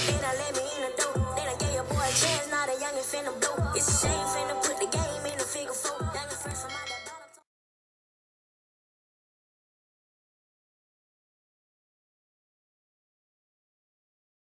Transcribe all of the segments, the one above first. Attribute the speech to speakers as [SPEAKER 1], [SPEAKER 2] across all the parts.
[SPEAKER 1] Then I let me in the door. Then I gave your boy a chance, now the youngin' finna blow. It's a shame finna put the game in the figure four. Youngin' fresh from out that bottom.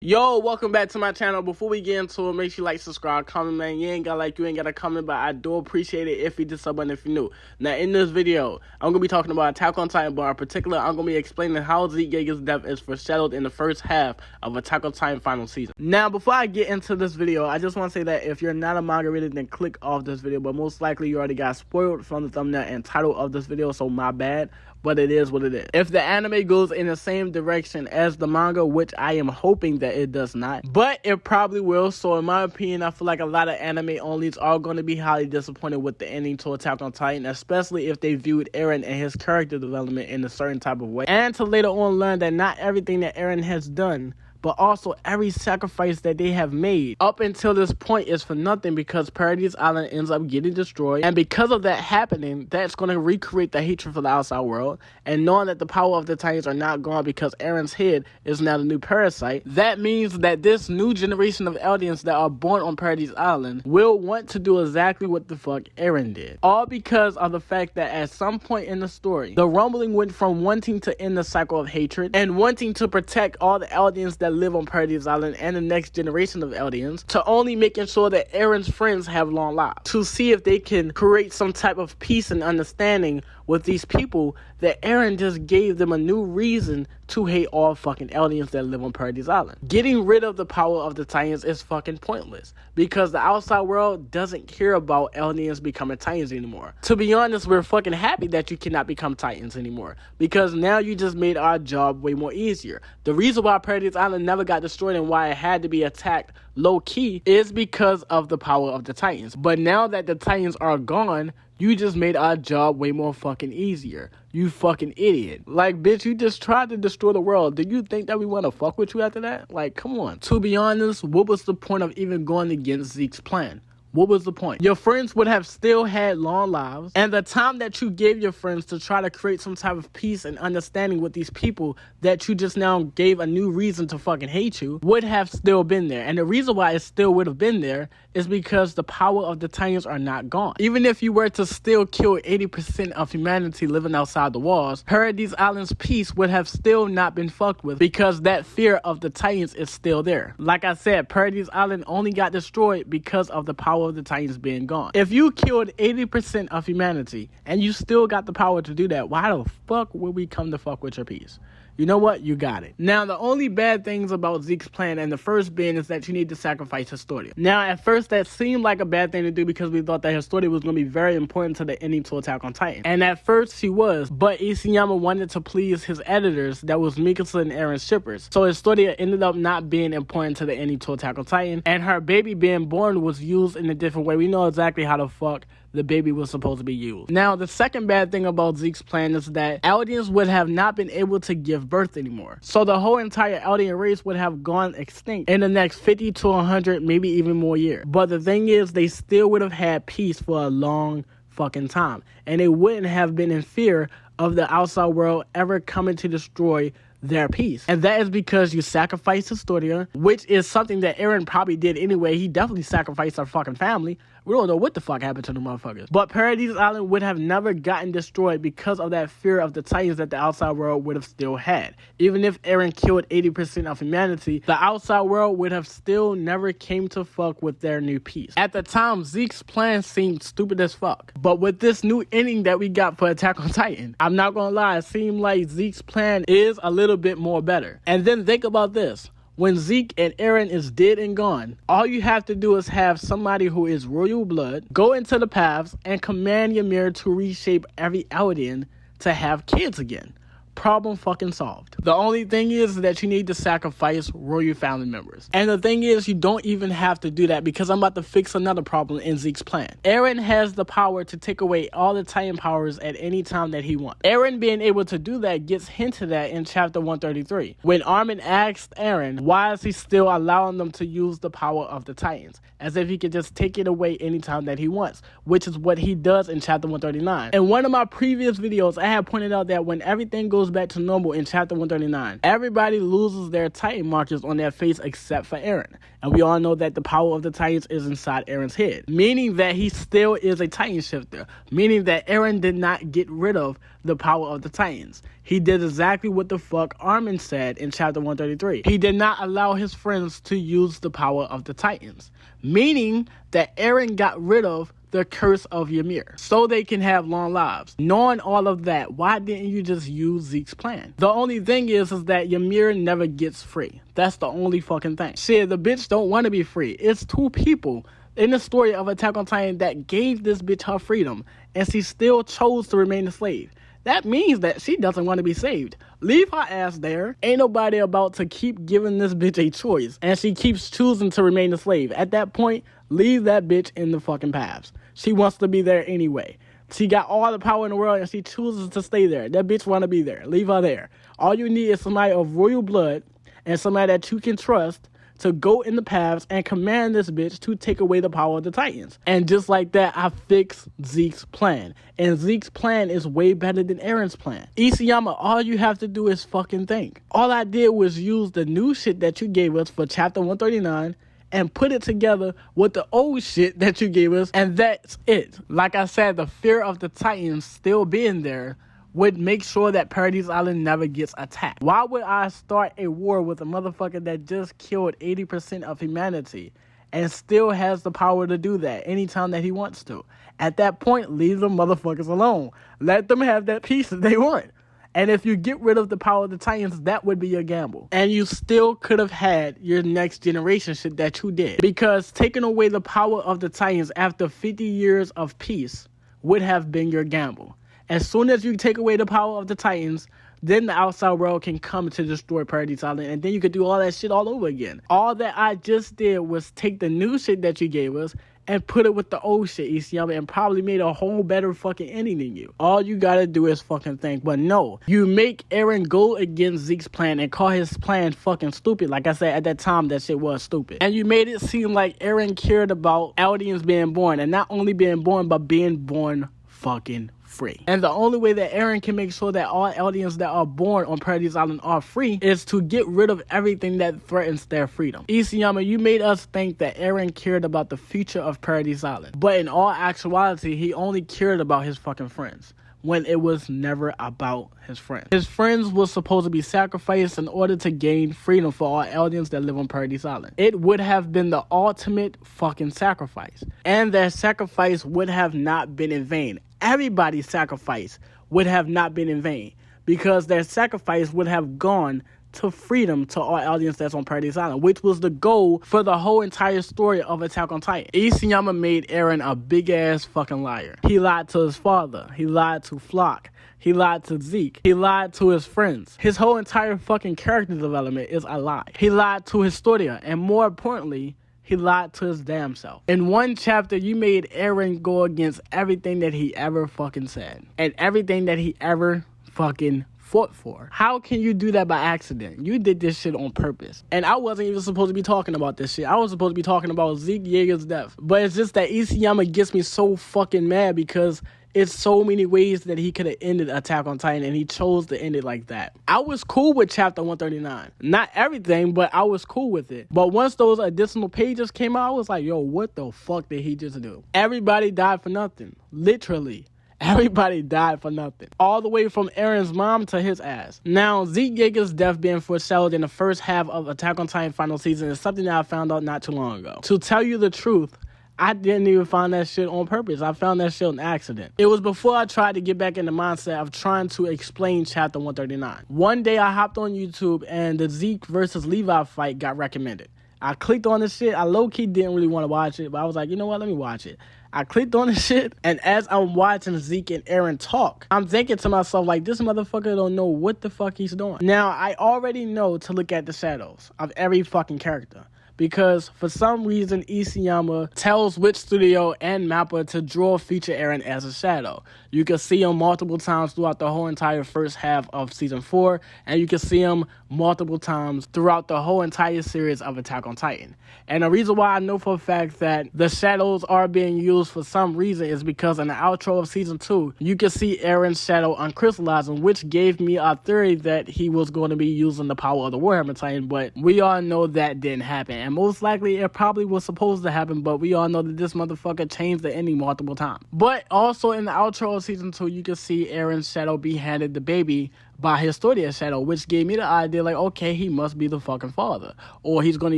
[SPEAKER 2] Yo, welcome back to my channel. Before we get into it, make sure you like, subscribe, comment, man. You ain't gotta comment, but I do appreciate it if you did sub button if you're new. Now, in this video, I'm gonna be talking about Attack on Titan, but in particular, I'm gonna be explaining how Zeke Jeager's death is foreshadowed in the first half of Attack on Titan final season. Now, before I get into this video, I just want to say that if you're not a manga reader, then click off this video, but most likely you already got spoiled from the thumbnail and title of this video, so my bad. But it is what it is. If the anime goes in the same direction as the manga, which I am hoping that it does not, but it probably will. So in my opinion, I feel like a lot of anime onlys are going to be highly disappointed with the ending to Attack on Titan, especially if they viewed Eren and his character development in a certain type of way, and to later on learn that not everything that Eren has done, but also every sacrifice that they have made up until this point is for nothing, because Paradis Island ends up getting destroyed. And because of that happening, that's going to recreate the hatred for the outside world. And knowing that the power of the Titans are not gone because Eren's head is now the new parasite, that means that this new generation of eldians that are born on Paradis Island will want to do exactly what the fuck Eren did. All because of the fact that at some point in the story, the rumbling went from wanting to end the cycle of hatred and wanting to protect all the eldians that live on Paradis Island and the next generation of eldians, to only making sure that Eren's friends have long lives, to see if they can create some type of peace and understanding with these people, that Eren just gave them a new reason to hate all fucking eldians that live on Paradis Island. Getting rid of the power of the Titans is fucking pointless, because the outside world doesn't care about eldians becoming Titans anymore. To be honest, we're fucking happy that you cannot become Titans anymore, because now you just made our job way more easier. The reason why Paradis Island never got destroyed and why it had to be attacked low-key is because of the power of the Titans. But now that the Titans are gone, you just made our job way more fucking easier. You fucking idiot. Like, bitch, you just tried to destroy the world. Do you think that we want to fuck with you after that? Like, come on. To be honest, what was the point of even going against Zeke's plan? What was the point? Your friends would have still had long lives, and the time that you gave your friends to try to create some type of peace and understanding with these people that you just now gave a new reason to fucking hate you would have still been there. And the reason why it still would have been there is because the power of the Titans are not gone. Even if you were to still kill 80% of humanity living outside the walls, Paradis Island's peace would have still not been fucked with, because that fear of the Titans is still there. Like I said, Paradis Island only got destroyed because of the power of the Titans being gone. If you killed 80% of humanity and you still got the power to do that, why the fuck would we come to fuck with your peace? You know what? You got it. Now, the only bad things about Zeke's plan, and the first being, is that you need to sacrifice Historia. Now, at first, that seemed like a bad thing to do because we thought that Historia was going to be very important to the ending to Attack on Titan. And at first, she was, but Isayama wanted to please his editors, that was Mikasa and Eren's shippers. So Historia ended up not being important to the ending to Attack on Titan, and her baby being born was used in a different way. We know exactly how the fuck the baby was supposed to be used. Now, the second bad thing about Zeke's plan is that eldians would have not been able to give birth anymore. So the whole entire eldian race would have gone extinct in the next 50 to 100, maybe even more years. But the thing is, they still would have had peace for a long fucking time, and they wouldn't have been in fear of the outside world ever coming to destroy their peace. And that is because you sacrificed Historia, which is something that Eren probably did anyway. He definitely sacrificed our fucking family. We don't know what the fuck happened to the motherfuckers. But Paradis Island would have never gotten destroyed because of that fear of the Titans that the outside world would have still had. Even if Eren killed 80% of humanity, the outside world would have still never came to fuck with their new peace. At the time, Zeke's plan seemed stupid as fuck. But with this new ending that we got for Attack on Titan, I'm not gonna lie, it seemed like Zeke's plan is a little bit more better. And then think about this. When Zeke and Eren is dead and gone, all you have to do is have somebody who is royal blood go into the paths and command Ymir to reshape every Eldian to have kids again. Problem fucking solved. The only thing is that you need to sacrifice royal family members. And the thing is, you don't even have to do that, because I'm about to fix another problem in Zeke's plan. Eren has the power to take away all the Titan powers at any time that he wants. Eren being able to do that gets hinted at in chapter 133. When Armin asked Eren, why is he still allowing them to use the power of the Titans? As if he could just take it away anytime that he wants, which is what he does in chapter 139. In one of my previous videos, I had pointed out that when everything goes goes back to normal in chapter 139. Everybody loses their Titan markers on their face except for Eren. And we all know that the power of the Titans is inside Eren's head, meaning that he still is a Titan shifter, meaning that Eren did not get rid of the power of the Titans. He did exactly what the fuck Armin said in chapter 133. He did not allow his friends to use the power of the Titans, meaning that Eren got rid of the curse of Ymir so they can have long lives. Knowing all of that, why didn't you just use Zeke's plan? The only thing is that Ymir never gets free. That's the only fucking thing. Shit, the bitch don't want to be free. It's two people in the story of Attack on Titan that gave this bitch her freedom, and she still chose to remain a slave. That means that she doesn't want to be saved. Leave her ass there. Ain't nobody about to keep giving this bitch a choice, and she keeps choosing to remain a slave. At that point, leave that bitch in the fucking paths. She wants to be there anyway. She got all the power in the world, and she chooses to stay there. That bitch want to be there. Leave her there. All you need is somebody of royal blood and somebody that you can trust to go in the paths and command this bitch to take away the power of the Titans. And just like that, I fixed Zeke's plan. And Zeke's plan is way better than Eren's plan. Isayama, all you have to do is fucking think. All I did was use the new shit that you gave us for chapter 139 and put it together with the old shit that you gave us, and that's it. Like I said, the fear of the Titans still being there would make sure that Paradis Island never gets attacked. Why would I start a war with a motherfucker that just killed 80% of humanity and still has the power to do that anytime that he wants to? At that point, leave the motherfuckers alone. Let them have that peace that they want. And if you get rid of the power of the Titans, that would be your gamble. And you still could have had your next generation shit that you did. Because taking away the power of the Titans after 50 years of peace would have been your gamble. As soon as you take away the power of the Titans, then the outside world can come to destroy Paradis Island, and then you could do all that shit all over again. All that I just did was take the new shit that you gave us and put it with the old shit, Isayama, and probably made a whole better fucking ending than you. All you gotta do is fucking think. But no, you make Eren go against Zeke's plan and call his plan fucking stupid. Like I said, at that time, that shit was stupid. And you made it seem like Eren cared about eldians being born, and not only being born, but being born fucking free. And the only way that Eren can make sure that all eldians that are born on Paradis Island are free is to get rid of everything that threatens their freedom. Isayama, you made us think that Eren cared about the future of Paradis Island, but in all actuality, he only cared about his fucking friends, when it was never about his friends. His friends were supposed to be sacrificed in order to gain freedom for all eldians that live on Paradis Island. It would have been the ultimate fucking sacrifice, and their sacrifice would have not been in vain. Everybody's sacrifice would have not been in vain, because their sacrifice would have gone to freedom to all eldians that's on Paradis Island, which was the goal for the whole entire story of Attack on Titan. Isayama made Eren a big ass fucking liar. He lied to his father. He lied to Flock. He lied to Zeke. He lied to his friends. His whole entire fucking character development is a lie. He lied to Historia, and more importantly, he lied to his damn self. In one chapter, you made Eren go against everything that he ever fucking said, and everything that he ever fucking fought for. How can you do that by accident? You did this shit on purpose. And I wasn't even supposed to be talking about this shit. I was supposed to be talking about Zeke Jeager's death. But it's just that Isayama gets me so fucking mad, because it's so many ways that he could have ended Attack on Titan, and he chose to end it like that. I was cool with chapter 139. Not everything, but I was cool with it. But once those additional pages came out, I was like, yo, what the fuck did he just do? Everybody died for nothing. Literally. Everybody died for nothing. All the way from Eren's mom to his ass. Now, Zeke Jeager's death being foreshadowed in the first half of Attack on Titan final season is something that I found out not too long ago. To tell you the truth, I didn't even find that shit on purpose. I found that shit on accident. It was before I tried to get back in the mindset of trying to explain chapter 139. One day I hopped on YouTube and the Zeke versus Levi fight got recommended. I clicked on this shit. I low-key didn't really want to watch it, but I was like, you know what? Let me watch it. I clicked on this shit, and as I'm watching Zeke and Eren talk, I'm thinking to myself, like, this motherfucker don't know what the fuck he's doing. Now, I already know to look at the shadows of every fucking character, because for some reason Isayama tells which studio and mapper to draw future Eren as a shadow. You can see him multiple times throughout the whole entire first half of season 4, and you can see him multiple times throughout the whole entire series of Attack on Titan. And the reason why I know for a fact that the shadows are being used for some reason is because in the outro of season 2, you can see Eren's shadow uncrystallizing, which gave me a theory that he was going to be using the power of the Warhammer Titan, but we all know that didn't happen. And most likely it probably was supposed to happen, but we all know that this motherfucker changed the ending multiple times. But also in the outro of season 2, you can see Eren's shadow be handed the baby by Historia's shadow, which gave me the idea like, okay, he must be the fucking father, or he's going to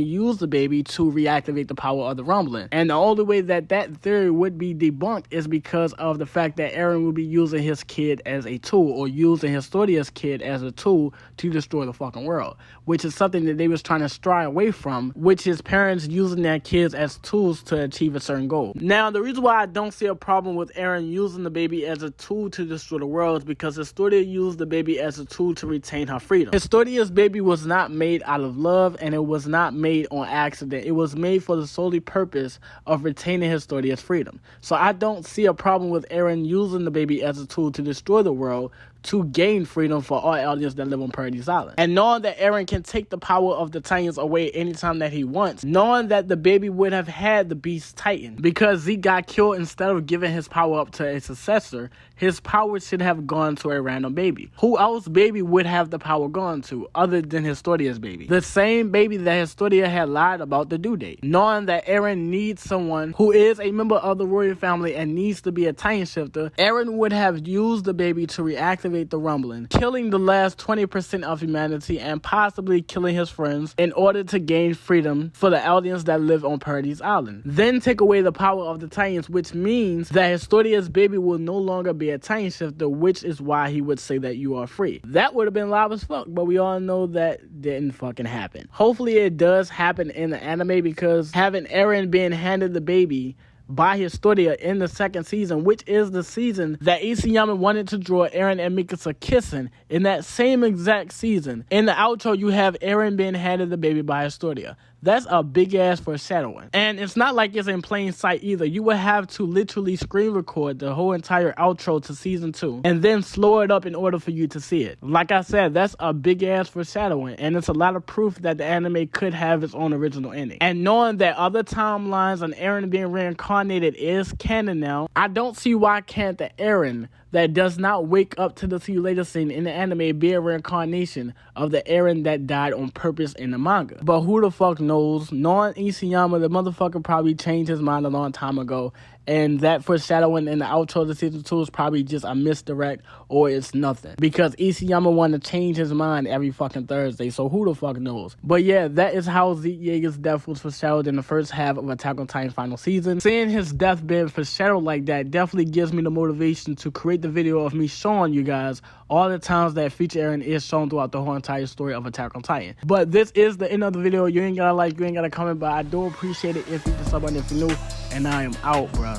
[SPEAKER 2] use the baby to reactivate the power of the rumbling. And the only way that that theory would be debunked is because of the fact that Eren would be using his kid as a tool, or using Historia's kid as a tool to destroy the fucking world, which is something that they was trying to stray away from, which is parents using their kids as tools to achieve a certain goal. Now, the reason why I don't see a problem with Eren using the baby as a tool to destroy the world is because Historia used the baby as a tool to retain her freedom. Historia's baby was not made out of love, and it was not made on accident. It was made for the solely purpose of retaining Historia's freedom. So I don't see a problem with Eren using the baby as a tool to destroy the world, to gain freedom for all eldians that live on Paradis Island. And knowing that Eren can take the power of the Titans away anytime that he wants, knowing that the baby would have had the Beast Titan, because Zeke got killed instead of giving his power up to a successor, his power should have gone to a random baby. Who else baby would have the power gone to other than Historia's baby? The same baby that Historia had lied about the due date. Knowing that Eren needs someone who is a member of the royal family and needs to be a Titan shifter, Eren would have used the baby to reactivate the rumbling, killing the last 20% of humanity and possibly killing his friends in order to gain freedom for the eldians that live on Paradis Island. Then take away the power of the Titans, which means that Historia's baby will no longer be a Titan shifter, which is why he would say that you are free. That would have been live as fuck, but we all know that didn't fucking happen. Hopefully it does happen in the anime, because having Eren being handed the baby by Historia in the second season, which is the season that Isayama wanted to draw Eren and Mikasa kissing, in that same exact season, in the outro you have Eren being handed the baby by Historia. That's a big ass foreshadowing. And it's not like it's in plain sight either. You would have to literally screen record the whole entire outro to season 2 and then slow it up in order for you to see it. Like I said, that's a big ass foreshadowing, and it's a lot of proof that the anime could have its own original ending. And knowing that other timelines and Eren being reincarnated is canon now, I don't see why can't the Eren that does not wake up to the see you later scene in the anime be a reincarnation of the Eren that died on purpose in the manga. But who the fuck knows? Knowing Isayama, the motherfucker probably changed his mind a long time ago, and that foreshadowing in the outro of the season 2 is probably just a misdirect, or it's nothing, because Isayama wanted to change his mind every fucking Thursday, so who the fuck knows? But yeah, that is how Zeke Jeager's death was foreshadowed in the first half of Attack on Titan final season. Seeing his death being foreshadowed like that definitely gives me the motivation to create the video of me showing you guys all the times that future Eren is shown throughout the whole entire story of Attack on Titan. But this is the end of the video. You ain't gotta like, you ain't gotta comment, but I do appreciate it if you can sub on if you're new, and I am out, bro.